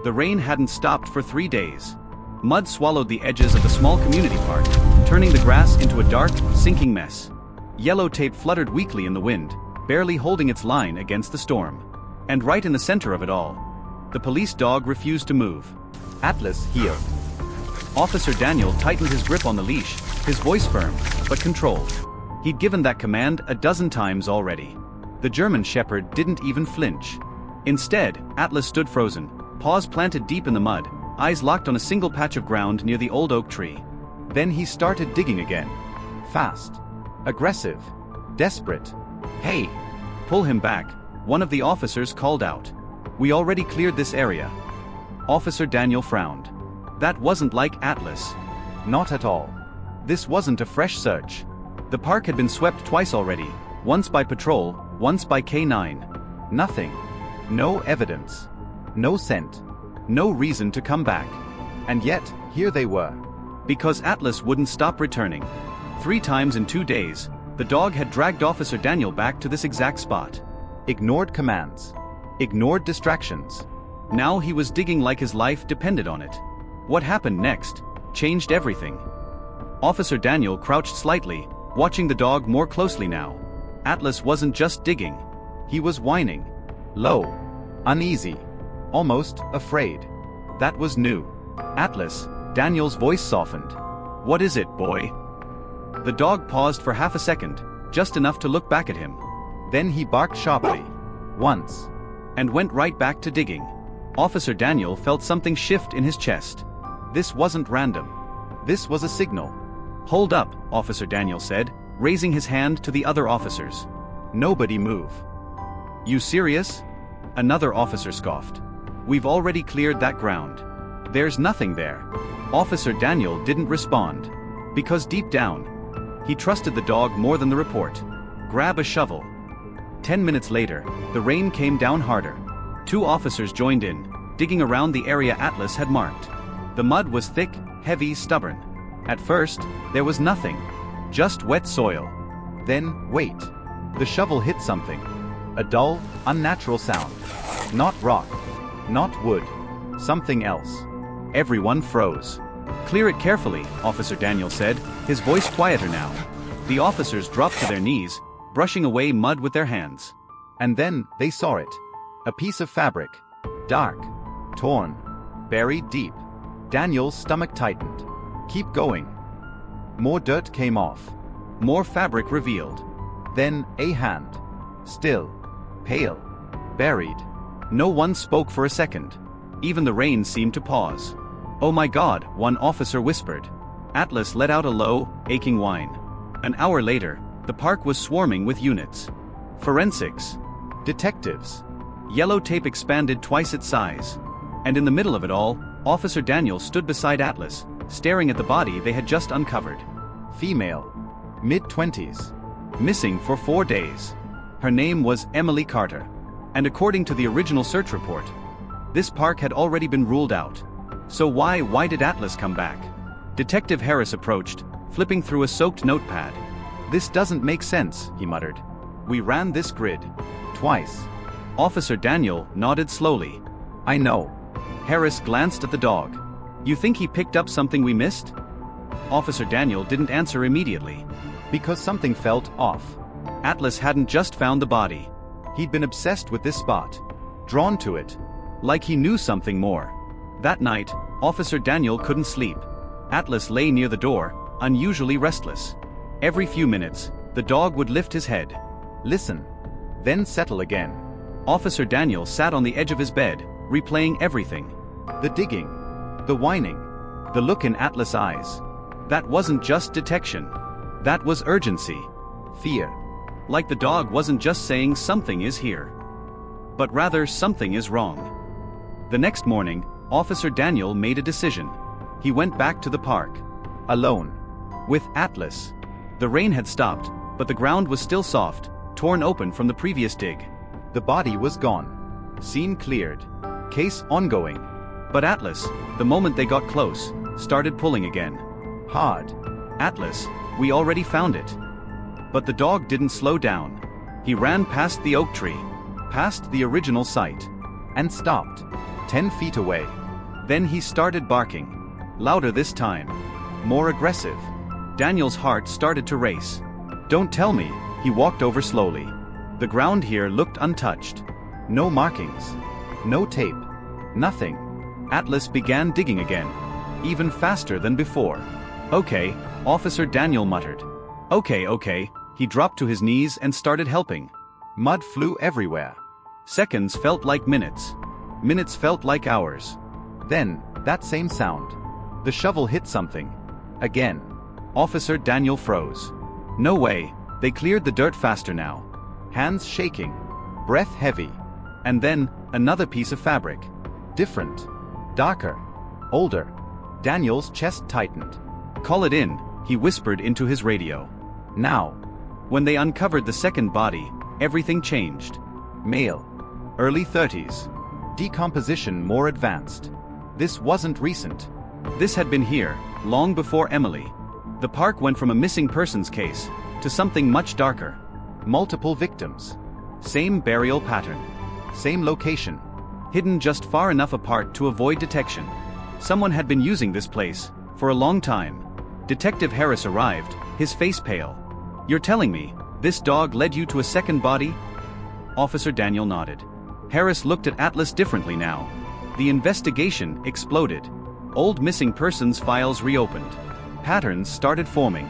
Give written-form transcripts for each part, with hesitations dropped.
The rain hadn't stopped for 3 days. Mud swallowed the edges of the small community park, turning the grass into a dark, sinking mess. Yellow tape fluttered weakly in the wind, barely holding its line against the storm. And right in the center of it all, the police dog refused to move. Atlas, here. Officer Daniel tightened his grip on the leash, his voice firm, but controlled. He'd given that command a dozen times already. The German shepherd didn't even flinch. Instead, Atlas stood frozen, paws planted deep in the mud, eyes locked on a single patch of ground near the old oak tree. Then he started digging again. Fast. Aggressive. Desperate. "Hey! Pull him back," one of the officers called out. "We already cleared this area." Officer Daniel frowned. That wasn't like Atlas. Not at all. This wasn't a fresh search. The park had been swept twice already, once by patrol, once by K9. Nothing. No evidence. No scent. No reason to come back. And yet, here they were. Because Atlas wouldn't stop returning. 3 times in 2 days, the dog had dragged Officer Daniel back to this exact spot. Ignored commands. Ignored distractions. Now he was digging like his life depended on it. What happened next changed everything. Officer Daniel crouched slightly, watching the dog more closely now. Atlas wasn't just digging. He was whining. Low. Uneasy. Almost afraid. That was new. "Atlas," Daniel's voice softened. "What is it, boy?" The dog paused for half a second, just enough to look back at him. Then he barked sharply. Once. And went right back to digging. Officer Daniel felt something shift in his chest. This wasn't random. This was a signal. "Hold up," Officer Daniel said, raising his hand to the other officers. Nobody move. "You serious?" Another officer scoffed. "We've already cleared that ground. There's nothing there." Officer Daniel didn't respond. Because deep down, he trusted the dog more than the report. "Grab a shovel." 10 minutes later, the rain came down harder. 2 officers joined in, digging around the area Atlas had marked. The mud was thick, heavy, stubborn. At first, there was nothing. Just wet soil. Then, wait. The shovel hit something. A dull, unnatural sound. Not rock. Not wood. Something else. Everyone froze. "Clear it carefully," Officer Daniel said, his voice quieter now. The officers dropped to their knees, brushing away mud with their hands. And then, they saw it. A piece of fabric. Dark. Torn. Buried deep. Daniel's stomach tightened. Keep going. More dirt came off. More fabric revealed. Then, a hand. Still. Pale. Buried. No one spoke for a second. Even the rain seemed to pause. "Oh my God," one officer whispered. Atlas let out a low, aching whine. An hour later, the park was swarming with units. Forensics. Detectives. Yellow tape expanded twice its size. And in the middle of it all, Officer Daniel stood beside Atlas, staring at the body they had just uncovered. Female. Mid-20s. Missing for 4 days. Her name was Emily Carter. And according to the original search report, this park had already been ruled out. So why did Atlas come back? Detective Harris approached, flipping through a soaked notepad. "This doesn't make sense," he muttered. "We ran this grid. Twice." Officer Daniel nodded slowly. "I know." Harris glanced at the dog. "You think he picked up something we missed?" Officer Daniel didn't answer immediately. Because something felt off. Atlas hadn't just found the body. He'd been obsessed with this spot. Drawn to it. Like he knew something more. That night, Officer Daniel couldn't sleep. Atlas lay near the door, unusually restless. Every few minutes, the dog would lift his head. Listen. Then settle again. Officer Daniel sat on the edge of his bed, replaying everything. The digging. The whining. The look in Atlas' eyes. That wasn't just detection. That was urgency. Fear. Like the dog wasn't just saying something is here. But rather something is wrong. The next morning, Officer Daniel made a decision. He went back to the park. Alone. With Atlas. The rain had stopped, but the ground was still soft, torn open from the previous dig. The body was gone. Scene cleared. Case ongoing. But Atlas, the moment they got close, started pulling again. Hard. "Atlas, we already found it." But the dog didn't slow down. He ran past the oak tree, past the original site, and stopped. 10 feet away. Then he started barking. Louder this time. More aggressive. Daniel's heart started to race. Don't tell me, he walked over slowly. The ground here looked untouched. No markings. No tape. Nothing. Atlas began digging again. Even faster than before. Okay, Officer Daniel muttered. Okay. He dropped to his knees and started helping. Mud flew everywhere. Seconds felt like minutes. Minutes felt like hours. Then, that same sound. The shovel hit something. Again. Officer Daniel froze. No way, they cleared the dirt faster now. Hands shaking. Breath heavy. And then, another piece of fabric. Different. Darker. Older. Daniel's chest tightened. Call it in, he whispered into his radio. Now. When they uncovered the second body, everything changed. Male. Early 30s. Decomposition more advanced. This wasn't recent. This had been here, long before Emily. The park went from a missing persons case to something much darker. Multiple victims. Same burial pattern. Same location. Hidden just far enough apart to avoid detection. Someone had been using this place for a long time. Detective Harris arrived, his face pale. You're telling me, this dog led you to a second body? Officer Daniel nodded. Harris looked at Atlas differently now. The investigation exploded. Old missing persons files reopened. Patterns started forming.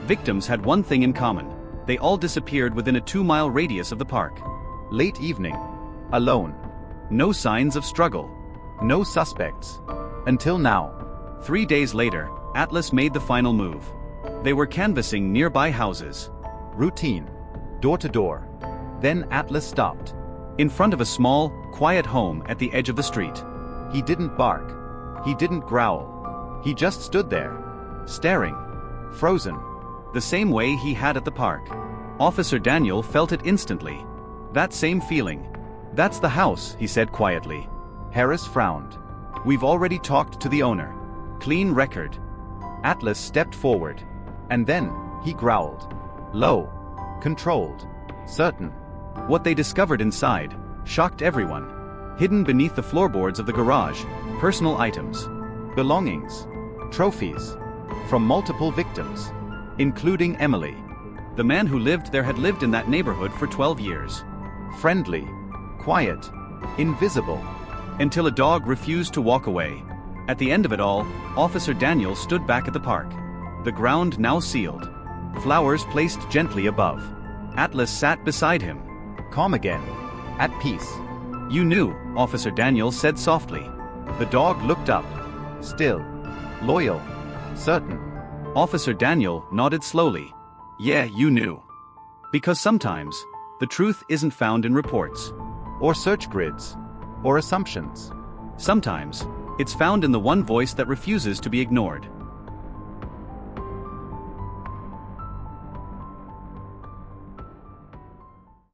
Victims had one thing in common. They all disappeared within a 2-mile radius of the park. Late evening. Alone. No signs of struggle. No suspects. Until now. 3 days later, Atlas made the final move. They were canvassing nearby houses. Routine. Door to door. Then Atlas stopped. In front of a small, quiet home at the edge of the street. He didn't bark. He didn't growl. He just stood there. Staring. Frozen. The same way he had at the park. Officer Daniel felt it instantly. That same feeling. That's the house, he said quietly. Harris frowned. We've already talked to the owner. Clean record. Atlas stepped forward. And then, he growled. Low. Controlled. Certain. What they discovered inside shocked everyone. Hidden beneath the floorboards of the garage, personal items. Belongings. Trophies. From multiple victims. Including Emily. The man who lived there had lived in that neighborhood for 12 years. Friendly. Quiet. Invisible. Until a dog refused to walk away. At the end of it all, Officer Daniel stood back at the park. The ground now sealed. Flowers placed gently above. Atlas sat beside him. Calm again. At peace. You knew, Officer Daniel said softly. The dog looked up. Still. Loyal. Certain. Officer Daniel nodded slowly. Yeah, you knew. Because sometimes, the truth isn't found in reports. Or search grids. Or assumptions. Sometimes, it's found in the one voice that refuses to be ignored.